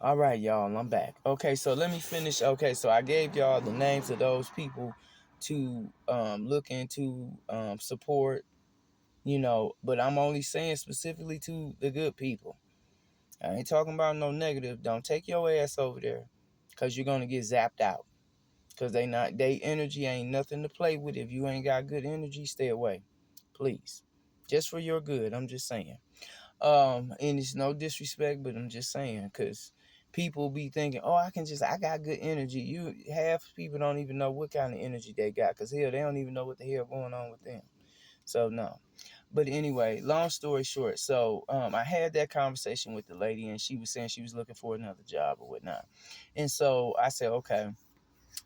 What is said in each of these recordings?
All right, y'all, I'm back. Okay, so let me finish. Okay, so I gave y'all the names of those people to look into, support, but I'm only saying specifically to the good people. I ain't talking about no negative. Don't take your ass over there because you're going to get zapped out. Because they energy ain't nothing to play with. If you ain't got good energy, stay away. Please. Just for your good, I'm just saying. And it's no disrespect, but I'm just saying, because people be thinking, oh, I got good energy. Half people don't even know what kind of energy they got, because hell, they don't even know what the hell going on with them. So no. But anyway, long story short, so I had that conversation with the lady, and she was saying she was looking for another job or whatnot. And so I said, okay.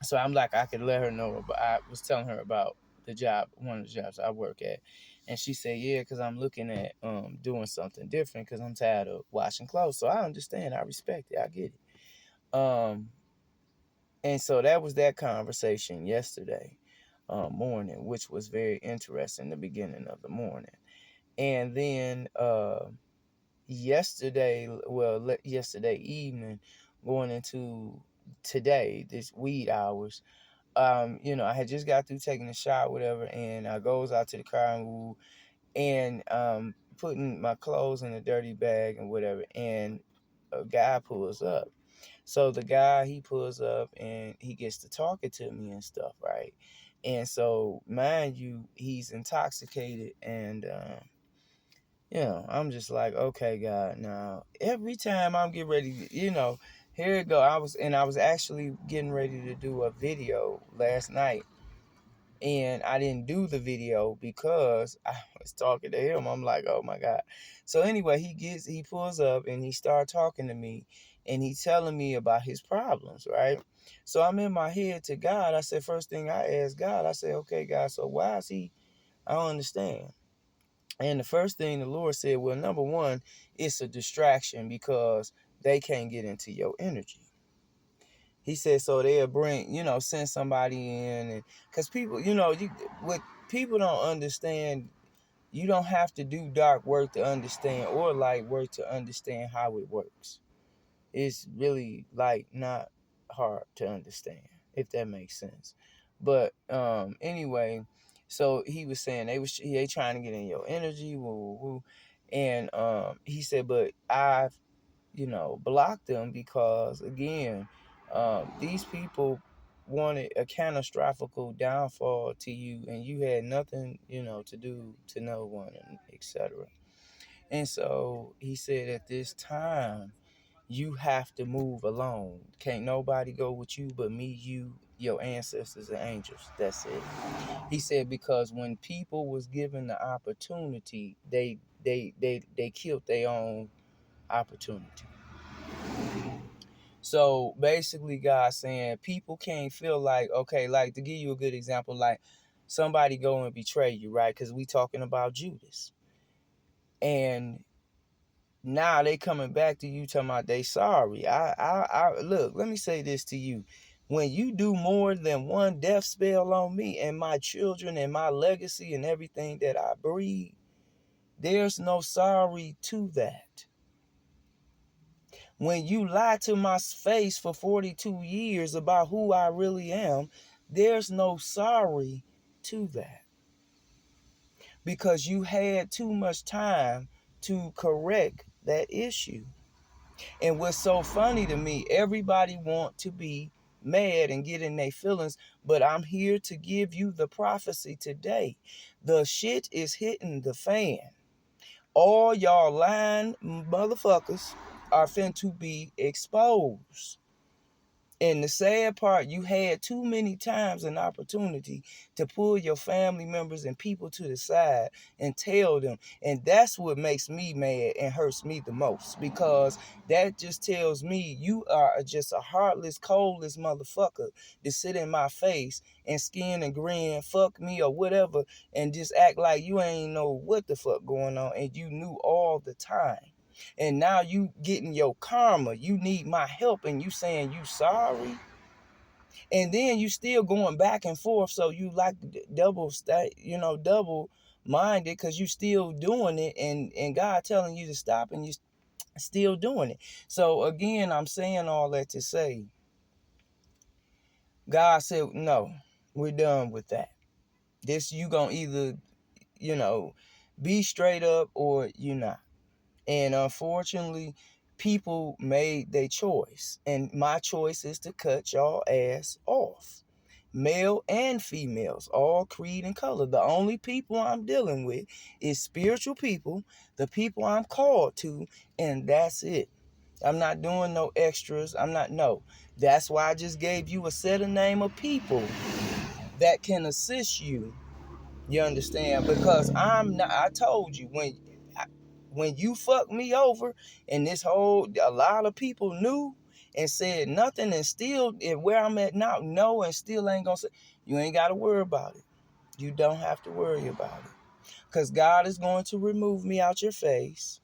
So I'm like, I could let her know, but I was telling her about the job, one of the jobs I work at. And she said, yeah, because I'm looking at doing something different because I'm tired of washing clothes. So I understand. I respect it. I get it. And so that was that conversation yesterday morning, which was very interesting, the beginning of the morning. And then yesterday evening, going into today, this weed hours, I had just got through taking a shower, whatever, and I goes out to the car and putting my clothes in a dirty bag and whatever, and a guy pulls up. So the guy, he pulls up and he gets to talking to me and stuff, right? And so, mind you, he's intoxicated, and I'm just like, okay, God, now every time I'm getting ready, here it go. I was actually getting ready to do a video last night, and I didn't do the video because I was talking to him. I'm like, oh my God. So anyway, he pulls up and he started talking to me, and he telling me about his problems, right? So I'm in my head to God. I said, first thing I asked God, I said, okay, God, so why is he? I don't understand. And the first thing the Lord said, well, number one, it's a distraction because they can't get into your energy. He said, so they'll bring, send somebody in. And because people, what people don't understand, you don't have to do dark work to understand, or light work to understand how it works. It's really like not hard to understand, if that makes sense. But anyway, so he was saying they trying to get in your energy, woo, woo, woo. And he said, but I've blocked them because again, these people wanted a catastrophical downfall to you, and you had nothing, to do to no one, and etc. And so he said, at this time, you have to move alone. Can't nobody go with you but me, you, your ancestors, and angels. That's it. He said, because when people was given the opportunity, they killed their own opportunity. So basically, God saying people can't feel like, okay, like to give you a good example, like somebody go and betray you, right? Because we talking about Judas. And now they coming back to you talking about they sorry. I look, let me say this to you. When you do more than one death spell on me and my children and my legacy and everything that I breed, there's no sorry to that. When you lie to my face for 42 years about who I really am, there's no sorry to that. Because you had too much time to correct that issue. And what's so funny to me, everybody want to be mad and get in their feelings, but I'm here to give you the prophecy today. The shit is hitting the fan. All y'all lying motherfuckers are finna be exposed. And the sad part, you had too many times an opportunity to pull your family members and people to the side and tell them. And that's what makes me mad and hurts me the most, because that just tells me you are just a heartless, coldless motherfucker to sit in my face and skin and grin, fuck me or whatever, and just act like you ain't know what the fuck going on and you knew all the time. And now you getting your karma. You need my help, and you saying you sorry. And then you still going back and forth. So you like double minded, because you still doing it, and God telling you to stop, and you Still doing it. So again, I'm saying all that to say, God said, no, we're done with that. This, you gonna either, be straight up or you not. And unfortunately, people made their choice. And my choice is to cut y'all ass off. Male and females, all creed and color. The only people I'm dealing with is spiritual people, the people I'm called to, and that's it. I'm not doing no extras. No. That's why I just gave you a set of name of people that can assist you. You understand? Because I told you, when you fucked me over and a lot of people knew and said nothing, and still, where I'm at now, no, and still ain't gonna say, you ain't got to worry about it. You don't have to worry about it. Because God is going to remove me out your face.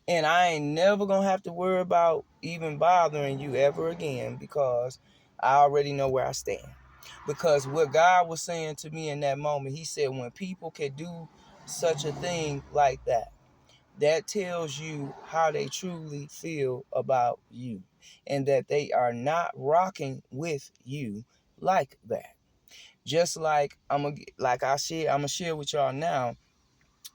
And I ain't never gonna have to worry about even bothering you ever again, because I already know where I stand. Because what God was saying to me in that moment, he said, when people can do such a thing like that, that tells you how they truly feel about you, and that they are not rocking with you like that. Just like I'm gonna share with y'all now.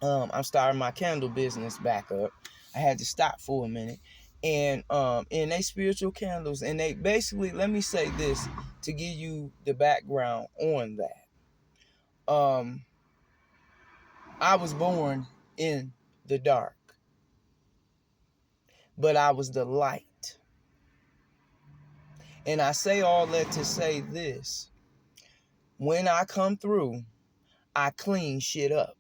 I'm starting my candle business back up. I had to stop for a minute. And they spiritual candles, and they basically, let me say this to give you the background on that. I was born in the dark, but I was the light. And I say all that to say this: when I come through, I clean shit up.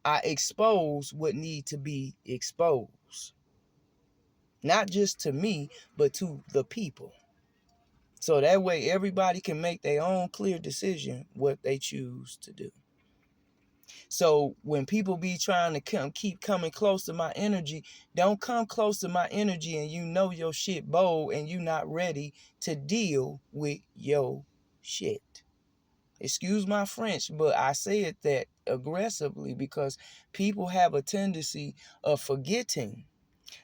I expose what need to be exposed. Not just to me, but to the people. So that way everybody can make their own clear decision what they choose to do. So when people be trying to keep coming close to my energy, don't come close to my energy and you know your shit bold and you not ready to deal with your shit. Excuse my French, but I say it that aggressively because people have a tendency of forgetting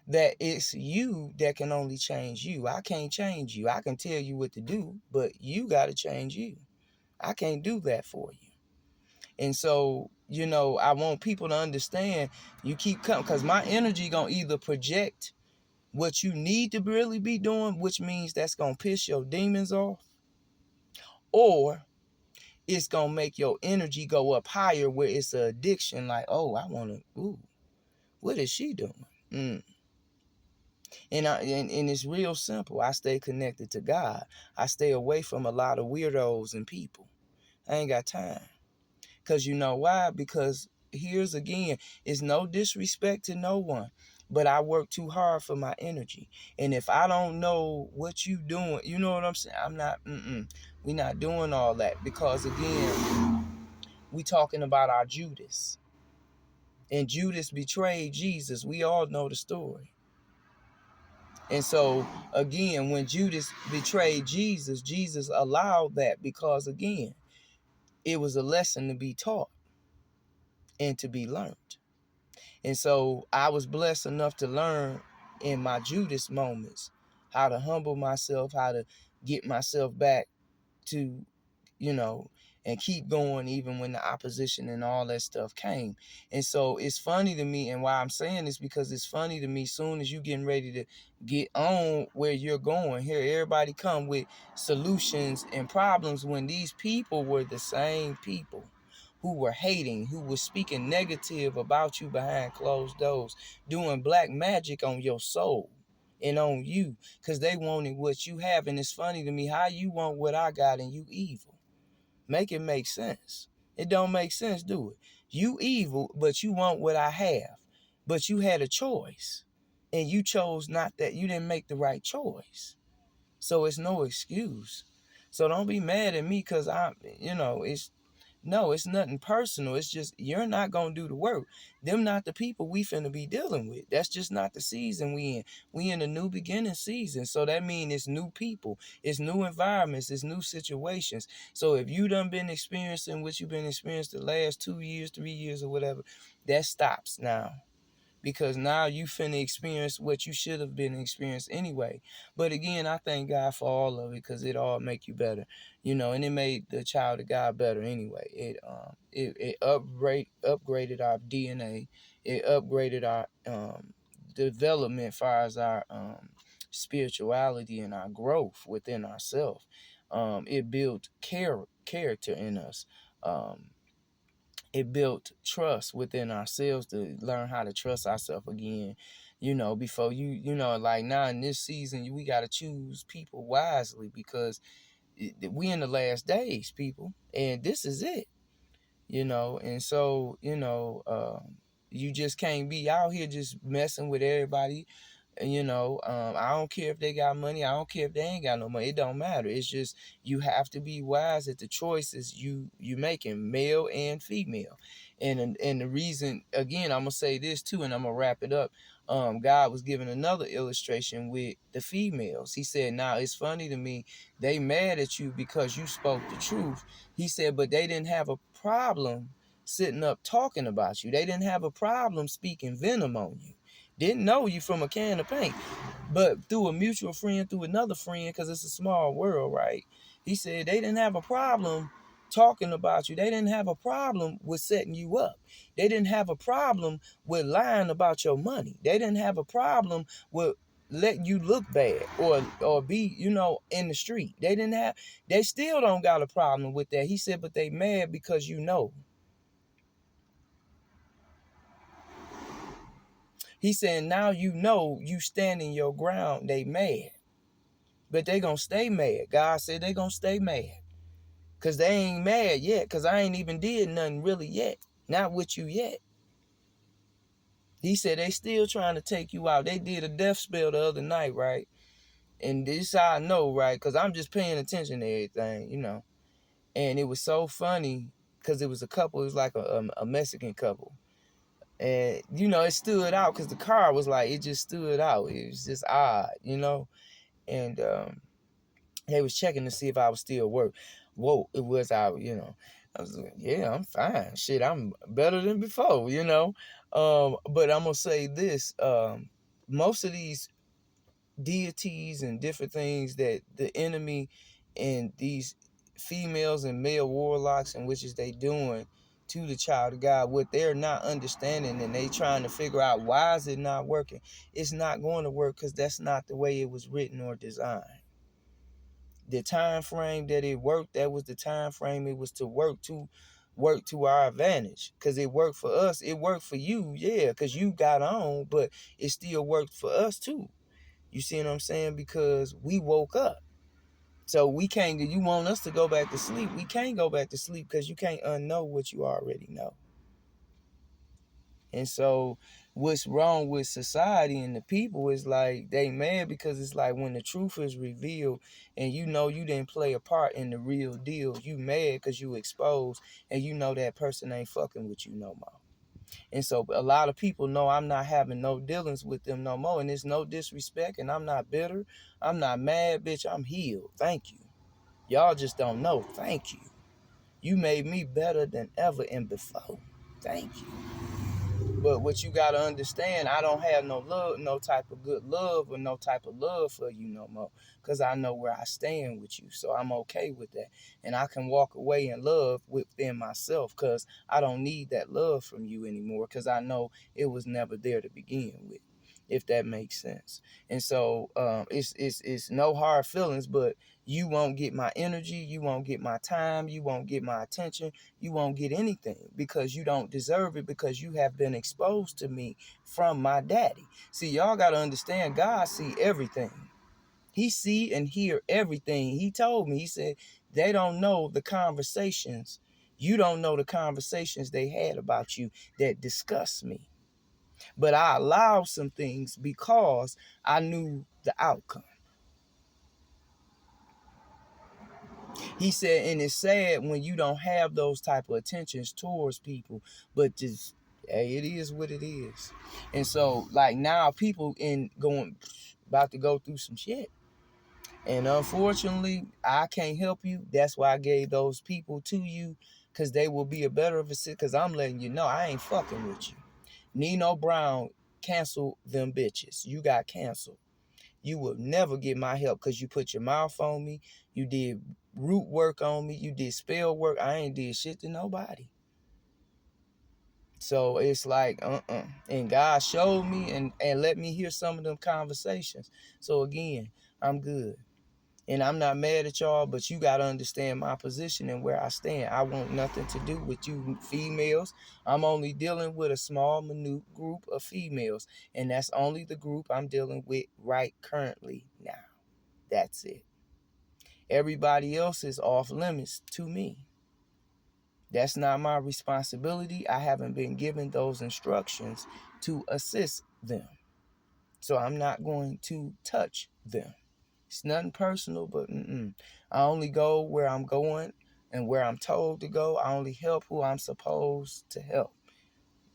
that it's you that can only change you. I can't change you. I can tell you what to do, but you got to change you. I can't do that for you. And so, I want people to understand, you keep coming, because my energy going to either project what you need to really be doing, which means that's going to piss your demons off, or it's going to make your energy go up higher where it's an addiction, like, oh, I want to, ooh, what is she doing? And it's real simple. I stay connected to God. I stay away from a lot of weirdos and people. I ain't got time. Because you know why? Because here's again, it's no disrespect to no one, but I work too hard for my energy. And if I don't know what you doing, you know what I'm saying? I'm not, we not doing all that. Because again, we talking about our Judas. And Judas betrayed Jesus. We all know the story. And so, again, when Judas betrayed Jesus, Jesus allowed that because, again, it was a lesson to be taught and to be learned. And so I was blessed enough to learn in my Judas moments how to humble myself, how to get myself back to, and keep going even when the opposition and all that stuff came. And so it's funny to me, and why I'm saying this, because it's funny to me, soon as you getting ready to get on where you're going, here everybody come with solutions and problems, when these people were the same people who were hating, who were speaking negative about you behind closed doors, doing black magic on your soul and on you, because they wanted what you have. And it's funny to me how you want what I got and you evil. Make it make sense. It don't make sense, do it? You evil, but you want what I have. But you had a choice, and you chose not that. You didn't make the right choice. So it's no excuse. So don't be mad at me because it's nothing personal. It's just you're not going to do the work. Them not the people we finna be dealing with. That's just not the season we in. We in a new beginning season. So that means it's new people. It's new environments. It's new situations. So if you done been experiencing what you've been experiencing the last 2 years, 3 years or whatever, that stops now. because now you finna experience what you should have been experienced anyway. But again, I thank God for all of it, because it all make you better, and it made the child of God better anyway. It upgraded our DNA. It upgraded our development, far as our spirituality and our growth within ourselves. It built character in us. Um, it built trust within ourselves, to learn how to trust ourselves again. Before like now in this season, we got to choose people wisely, because we in the last days, people, and this is it. And so you just can't be out here just messing with everybody. I don't care if they got money. I don't care if they ain't got no money. It don't matter. It's just, you have to be wise at the choices you making, male and female. And the reason, again, I'm gonna say this too, and I'm gonna wrap it up. God was giving another illustration with the females. He said, now it's funny to me, they mad at you because you spoke the truth. He said, but they didn't have a problem sitting up talking about you. They didn't have a problem speaking venom on you. Didn't know you from a can of paint, but through a mutual friend, through another friend, because it's a small world, right? He said they didn't have a problem talking about you. They didn't have a problem with setting you up. They didn't have a problem with lying about your money. They didn't have a problem with letting you look bad, or be, in the street. They still don't got a problem with that. He said, but they mad because He said, now you standing your ground. They mad. But they gonna stay mad. God said they gonna stay mad. Because they ain't mad yet. Because I ain't even did nothing really yet. Not with you yet. He said they still trying to take you out. They did a death spell the other night, right? And this how I know, right? Because I'm just paying attention to everything. And it was so funny, because it was a couple. It was like a Mexican couple. And, it stood out because the car was like, it just stood out. It was just odd. And they was checking to see if I was still work. Whoa, it was out. I was like, yeah, I'm fine. Shit, I'm better than before. But I'm gonna say this. Most of these deities and different things that the enemy and these females and male warlocks and witches they doing to the child of God, what they're not understanding, and they trying to figure out why is it not working. It's not going to work, because that's not the way it was written or designed. The time frame that it worked, that was the time frame it was to work to our advantage, because it worked for us. It worked for you, yeah, because you got on, but it still worked for us too. You see what I'm saying? Because we woke up. So we can't, you want us to go back to sleep. We can't go back to sleep, because you can't unknow what you already know. And so what's wrong with society and the people is like, they mad because it's like, when the truth is revealed and you didn't play a part in the real deal, you mad because you exposed, and that person ain't fucking with you no more. And so a lot of people know I'm not having no dealings with them no more. And it's no disrespect, and I'm not bitter. I'm not mad, bitch. I'm healed. Thank you. Y'all just don't know. Thank you. You made me better than ever and before. Thank you. But what you gotta understand, I don't have no love, no type of good love, or no type of love for you no more. Because I know where I stand with you. So I'm okay with that. And I can walk away in love within myself, because I don't need that love from you anymore, because I know it was never there to begin with, if that makes sense. And so it's no hard feelings, but you won't get my energy, you won't get my time, you won't get my attention, you won't get anything, because you don't deserve it, because you have been exposed to me from my daddy. See, y'all got to understand, God see everything. He see and hear everything. He told me, he said, they don't know the conversations. You don't know the conversations they had about you that disgust me. But I allowed some things because I knew the outcome. He said, and it's sad when you don't have those type of attentions towards people, but just, hey, it is what it is. And so, like, now people about to go through some shit. And unfortunately, I can't help you. That's why I gave those people to you, because they will be a better of a sit. Because I'm letting you know I ain't fucking with you. Nino Brown cancel them bitches. You got canceled. You will never get my help because you put your mouth on me. You did root work on me. You did spell work. I ain't did shit to nobody. So it's like, And God showed me and let me hear some of them conversations. So again, I'm good. And I'm not mad at y'all, but you got to understand my position and where I stand. I want nothing to do with you females. I'm only dealing with a small, minute group of females. And that's only the group I'm dealing with right currently now. That's it. Everybody else is off limits to me. That's not my responsibility. I haven't been given those instructions to assist them. So I'm not going to touch them. It's nothing personal, but I only go where I'm going and where I'm told to go. I only help who I'm supposed to help.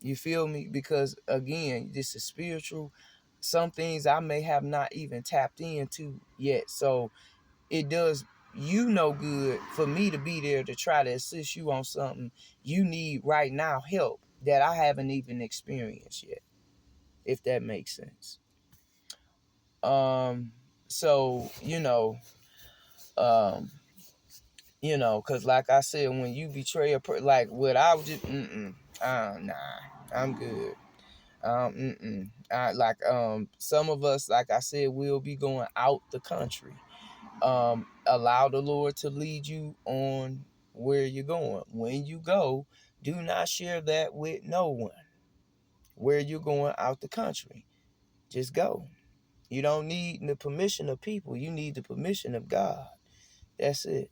You feel me? Because again, this is spiritual. Some things I may have not even tapped into yet. So it does you no good for me to be there to try to assist you on something you need right now, help that I haven't even experienced yet, if that makes sense. So because like I said, when you betray like what I would just nah, I'm good. Some of us, like I said, will be going out the country. Allow the Lord to lead you on where you're going. When you go, do not share that with no one. Where you're going out the country, just go. You don't need the permission of people. You need the permission of God. That's it.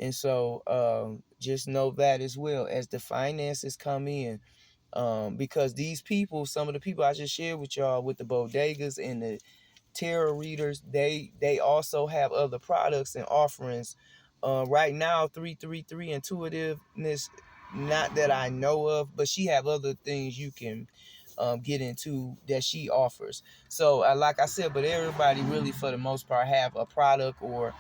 And so just know that as well as the finances come in. Because these people, some of the people I just shared with y'all with the bodegas and the tarot readers, they also have other products and offerings. Right now, 333 intuitiveness, not that I know of, but she have other things you can get into that she offers. So like I said, but everybody really for the most part have a product or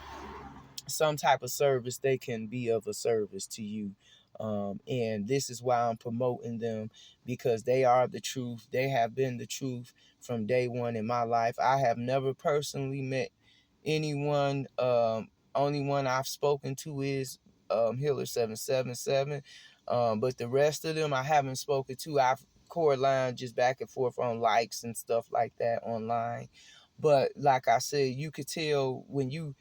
some type of service they can be of a service to you. And this is why I'm promoting them, because they are the truth. They have been the truth from day one in my life. I have never personally met anyone. Only one I've spoken to is Healer 777. But the rest of them I haven't spoken to. I've core line just back and forth on likes and stuff like that online. But like I said, you could tell when you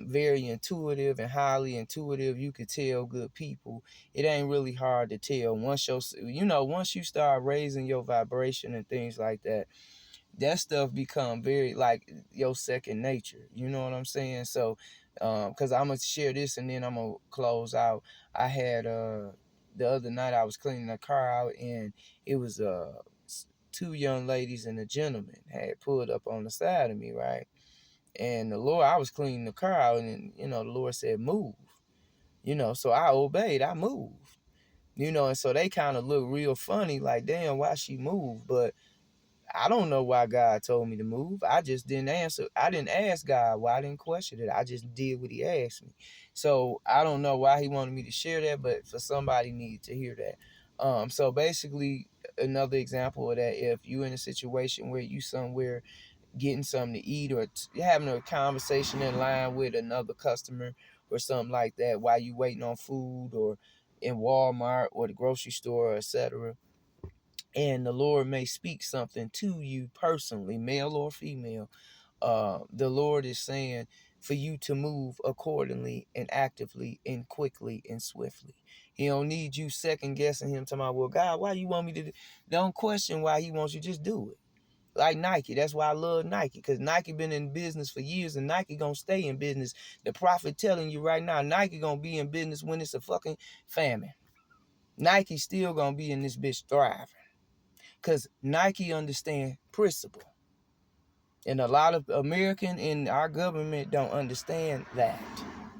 very intuitive and highly intuitive, you could tell good people. It ain't really hard to tell once once you start raising your vibration and things like that. That stuff become very like your second nature. You know what I'm saying? So, because I'm gonna share this and then I'm gonna close out. I had the other night I was cleaning the car out and it was two young ladies and a gentleman had pulled up on the side of me, right? And the Lord, I was cleaning the car out, and the Lord said, "Move." So I obeyed. I moved. And so they kind of looked real funny, like, "Damn, why she moved?" But I don't know why God told me to move. I just didn't answer. I didn't ask God why. I didn't question it. I just did what He asked me. So I don't know why He wanted me to share that, but for somebody needed to hear that. So basically, another example of that: if you in a situation where you somewhere getting something to eat or having a conversation in line with another customer or something like that while you waiting on food or in Walmart or the grocery store, etc. And the Lord may speak something to you personally, male or female. The Lord is saying for you to move accordingly and actively and quickly and swiftly. He don't need you second guessing Him, talking about, well, God, why you want me to do? Don't question why He wants you, just do it. Like Nike. That's why I love Nike, because Nike been in business for years and Nike gonna stay in business. The prophet telling you right now, Nike gonna be in business when it's a fucking famine. Nike still gonna be in this bitch thriving, because Nike understand principle. And a lot of American and our government don't understand that.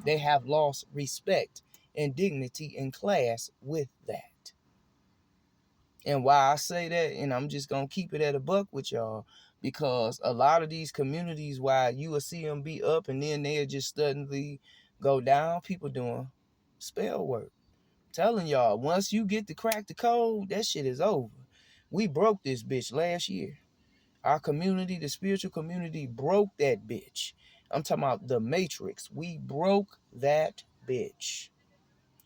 They have lost respect and dignity and class with that. And why I say that, and I'm just going to keep it at a buck with y'all, because a lot of these communities, while you will see them be up and then they'll just suddenly go down, people doing spell work. Telling y'all, once you get to crack the code, that shit is over. We broke this bitch last year. Our community, the spiritual community, broke that bitch. I'm talking about the matrix. We broke that bitch.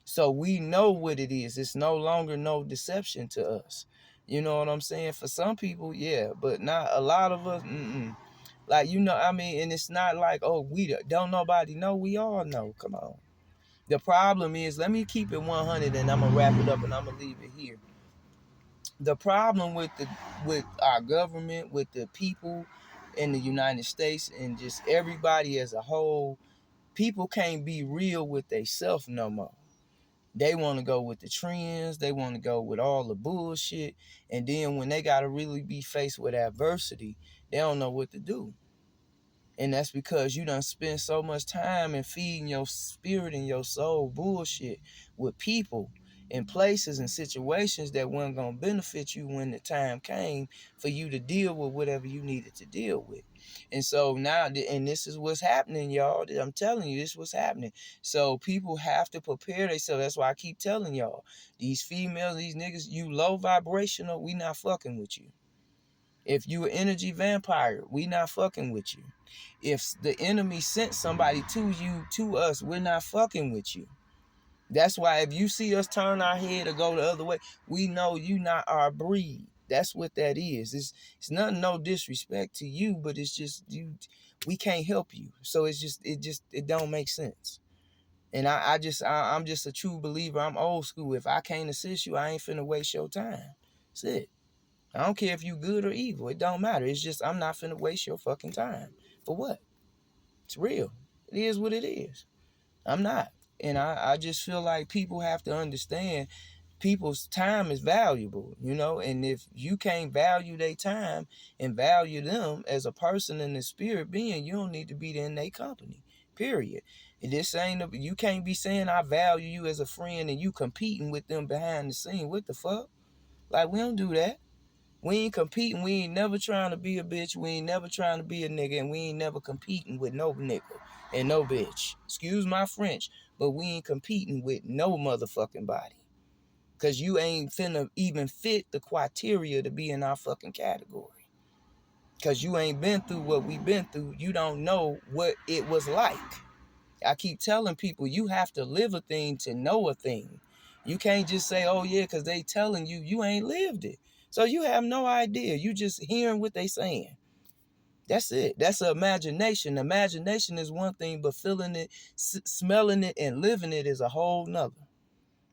So we know what it is. It's no longer no deception to us. You know what I'm saying? For some people, yeah, but not a lot of us. Like, you know, I mean, and it's not like, oh, we don't nobody know. We all know. Come on. The problem is, let me keep it 100 and I'm going to wrap it up and I'm going to leave it here. The problem with our government, with the people in the United States and just everybody as a whole, people can't be real with themselves no more. They want to go with the trends. They want to go with all the bullshit. And then when they got to really be faced with adversity, they don't know what to do. And that's because you done spent so much time in feeding your spirit and your soul bullshit with people and places and situations that weren't going to benefit you when the time came for you to deal with whatever you needed to deal with. And so now, and this is what's happening, y'all. I'm telling you, this is what's happening. So people have to prepare themselves. That's why I keep telling y'all, these females, these niggas, you low vibrational, we not fucking with you. If you an energy vampire, we not fucking with you. If the enemy sent somebody to you, to us, we're not fucking with you. That's why if you see us turn our head or go the other way, we know you not our breed. That's what that is. It's nothing, no disrespect to you, but it's just you. We can't help you. So it don't make sense. And I'm just a true believer. I'm old school. If I can't assist you, I ain't finna waste your time. That's it. I don't care if you good or evil. It don't matter. It's just I'm not finna waste your fucking time. For what? It's real. It is what it is. I'm not. And I just feel like people have to understand people's time is valuable, you know? And if you can't value their time and value them as a person and a spirit being, you don't need to be in their company. Period. And this ain't, you can't be saying I value you as a friend and you competing with them behind the scene. What the fuck? Like, we don't do that. We ain't competing. We ain't never trying to be a bitch. We ain't never trying to be a nigga. And we ain't never competing with no nigga and no bitch. Excuse my French, but we ain't competing with no motherfucking body. Because you ain't finna even fit the criteria to be in our fucking category. Because you ain't been through what we been through. You don't know what it was like. I keep telling people, you have to live a thing to know a thing. You can't just say, oh yeah, because they telling you, you ain't lived it. So you have no idea. You just hearing what they saying. That's it. That's an imagination. Imagination is one thing, but feeling it, smelling it, and living it is a whole nother.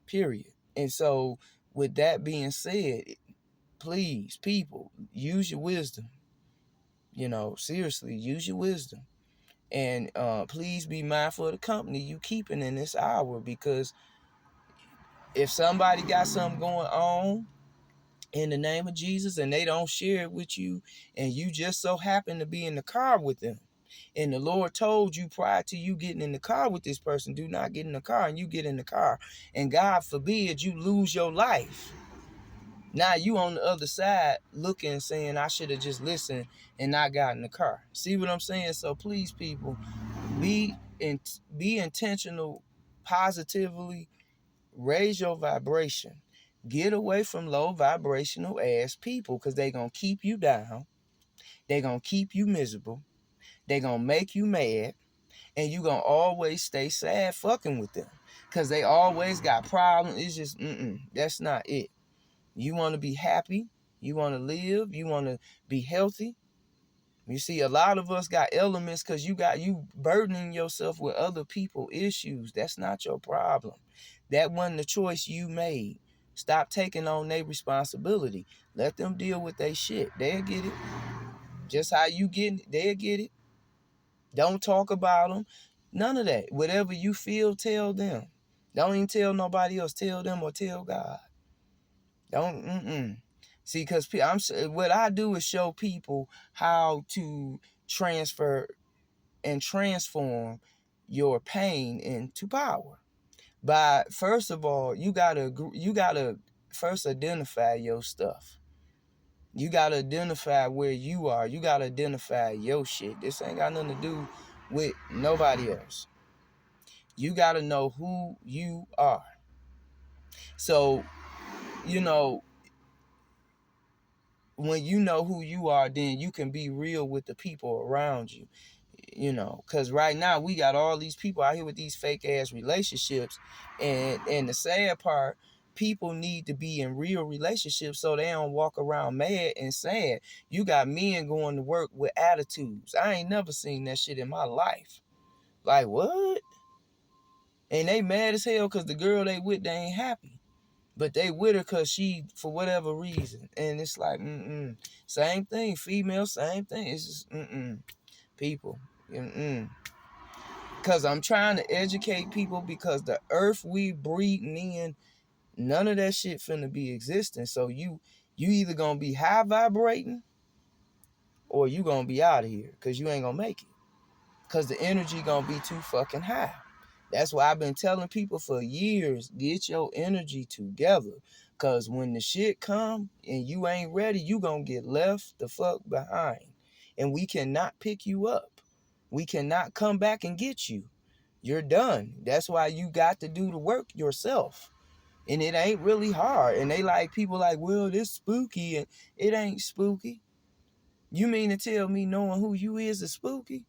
Period. And so with that being said, please, people, use your wisdom. You know, seriously, use your wisdom. And please be mindful of the company you keeping in this hour, because if somebody got something going on in the name of Jesus and they don't share it with you, and you just so happen to be in the car with them, and the Lord told you prior to you getting in the car with this person, do not get in the car, and you get in the car, and God forbid you lose your life. Now you on the other side looking, saying, I should have just listened and not got in the car. See what I'm saying? So please, people, be intentional, positively, raise your vibration. Get away from low vibrational ass people, because they gonna keep you down. They gonna keep you miserable. They gonna make you mad. And you gonna always stay sad fucking with them, because they always got problems. It's just, that's not it. You want to be happy. You want to live. You want to be healthy. You see, a lot of us got elements because you burdening yourself with other people's issues. That's not your problem. That wasn't the choice you made. Stop taking on their responsibility. Let them deal with their shit. They'll get it. Just how you getting it, they'll get it. Don't talk about them. None of that. Whatever you feel, tell them. Don't even tell nobody else. Tell them or tell God. Don't. See, because what I do is show people how to transfer and transform your pain into power. By, first of all, you gotta first identify your stuff. You gotta identify where you are. You gotta identify your shit. This ain't got nothing to do with nobody else. You gotta know who you are. So, you know, when you know who you are, then you can be real with the people around you. Because right now we got all these people out here with these fake ass relationships, and the sad part, people need to be in real relationships so they don't walk around mad and sad. You got men going to work with attitudes. I ain't never seen that shit in my life. Like, what? And they mad as hell because the girl they with, they ain't happy. But they with her because she, for whatever reason. And it's like, same thing. Female, same thing. It's just, people. Because I'm trying to educate people, because the earth we breathing in, none of that shit finna be existing. So you either gonna be high vibrating or you gonna be out of here, because you ain't gonna make it. Because the energy gonna be too fucking high. That's why I've been telling people for years, get your energy together. Because when the shit come and you ain't ready, you gonna get left the fuck behind. And we cannot pick you up. We cannot come back and get you. You're done. That's why you got to do the work yourself. And it ain't really hard. And they like, people like, well, this spooky. And it ain't spooky. You mean to tell me knowing who you is spooky?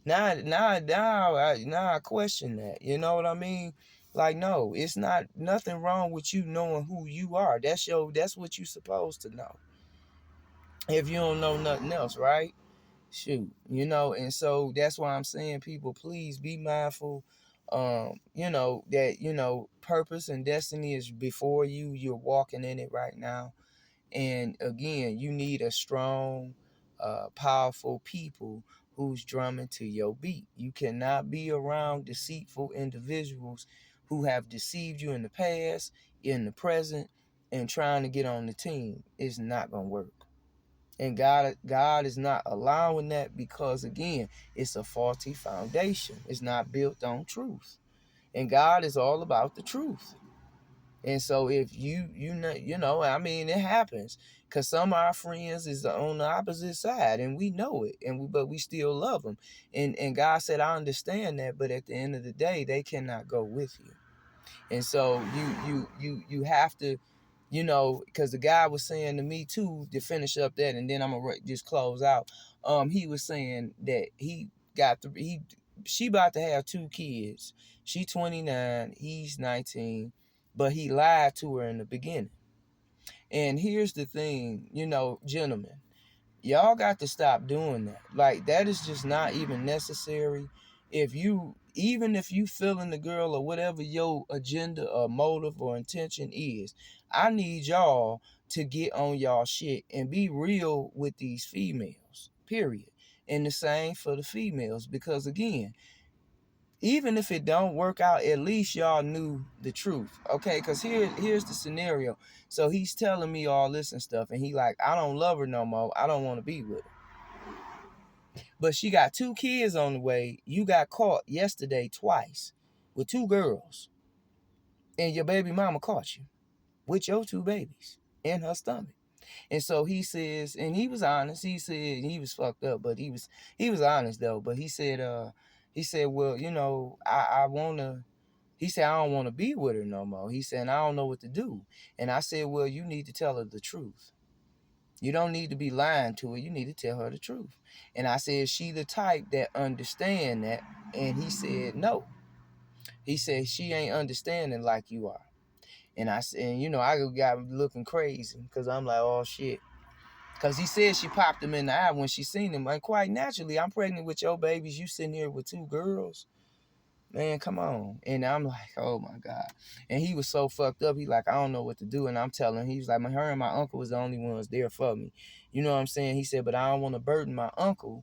Now I question that. You know what I mean? Like, no, it's not nothing wrong with you knowing who you are. That's what you supposed to know. If you don't know nothing else, right? Shoot, and so that's why I'm saying, people, please be mindful. That purpose and destiny is before you. You're walking in it right now. And again, you need a strong, powerful people who's drumming to your beat. You cannot be around deceitful individuals who have deceived you in the past, in the present, and trying to get on the team. It's not gonna work. And God is not allowing that, because again, it's a faulty foundation. It's not built on truth. And God is all about the truth. And so if I mean, it happens, because some of our friends is on the opposite side, and we know it, but we still love them. And God said, I understand that, but at the end of the day, they cannot go with you. And so you have to, because the guy was saying to me too, to finish up that, and then I'm gonna just close out. He was saying that she about to have 2 kids. She 29, he's 19, but he lied to her in the beginning. And here's the thing, gentlemen, y'all got to stop doing that. Like, that is just not even necessary. Even if you feeling the girl, or whatever your agenda or motive or intention is, I need y'all to get on y'all shit and be real with these females, period. And the same for the females, because again, even if it don't work out, at least y'all knew the truth. Okay, because here's the scenario. So he's telling me all this and stuff, and he like, I don't love her no more. I don't want to be with her. But she got 2 kids on the way. You got caught yesterday twice with 2 girls. And your baby mama caught you with your 2 babies in her stomach. And so he says, and he was honest. He said he was fucked up, but he was honest though. But he said, well, I wanna. He said, I don't want to be with her no more. He said, I don't know what to do. And I said, well, you need to tell her the truth. You don't need to be lying to her. You need to tell her the truth. And I said, she the type that understand that? And he said, no. He said, she ain't understanding like you are. And I said, I got looking crazy, because I'm like, oh shit. Because he said she popped him in the eye when she seen him. And quite naturally, I'm pregnant with your babies. You sitting here with 2 girls. Man, come on. And I'm like, oh my God. And he was so fucked up. He like, I don't know what to do. And I'm telling him, he was like, her and my uncle was the only ones there for me. You know what I'm saying? He said, but I don't want to burden my uncle,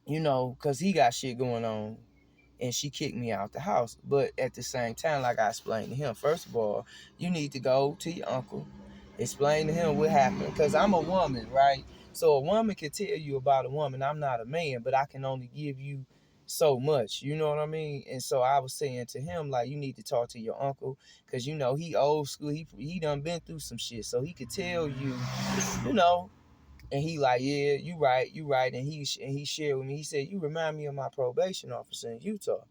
because he got shit going on. And she kicked me out the house. But at the same time, like I explained to him, first of all, you need to go to your uncle, explain to him what happened. Because I'm a woman, right? So a woman can tell you about a woman. I'm not a man, but I can only give you so much. You know what I mean? And so I was saying to him, like, you need to talk to your uncle, because, he old school. He done been through some shit. So he could tell you, you know. And he like, yeah, you right. And he shared with me. He said, you remind me of my probation officer in Utah.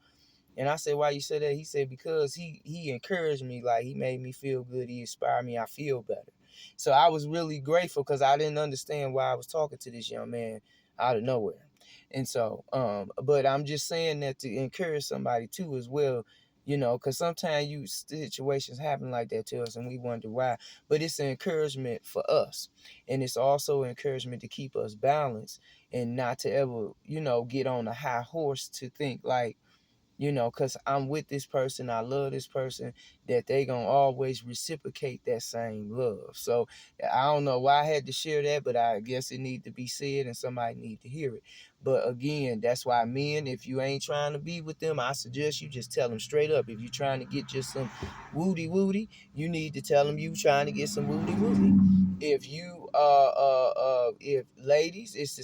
And I said, why you say that? He said, because he encouraged me. Like, he made me feel good. He inspired me. I feel better. So I was really grateful because I didn't understand why I was talking to this young man out of nowhere. And so, but I'm just saying that to encourage somebody too as well, because sometimes situations happen like that to us and we wonder why. But it's an encouragement for us, and it's also encouragement to keep us balanced and not to ever, get on a high horse to think like, because I'm with this person, I love this person, that they gonna always reciprocate that same love. So I don't know why I had to share that, but I guess it need to be said and somebody need to hear it. But again, that's why men, if you ain't trying to be with them, I suggest you just tell them straight up. If you're trying to get just some woody woody, you need to tell them you trying to get some woody woody. If you if ladies, it's the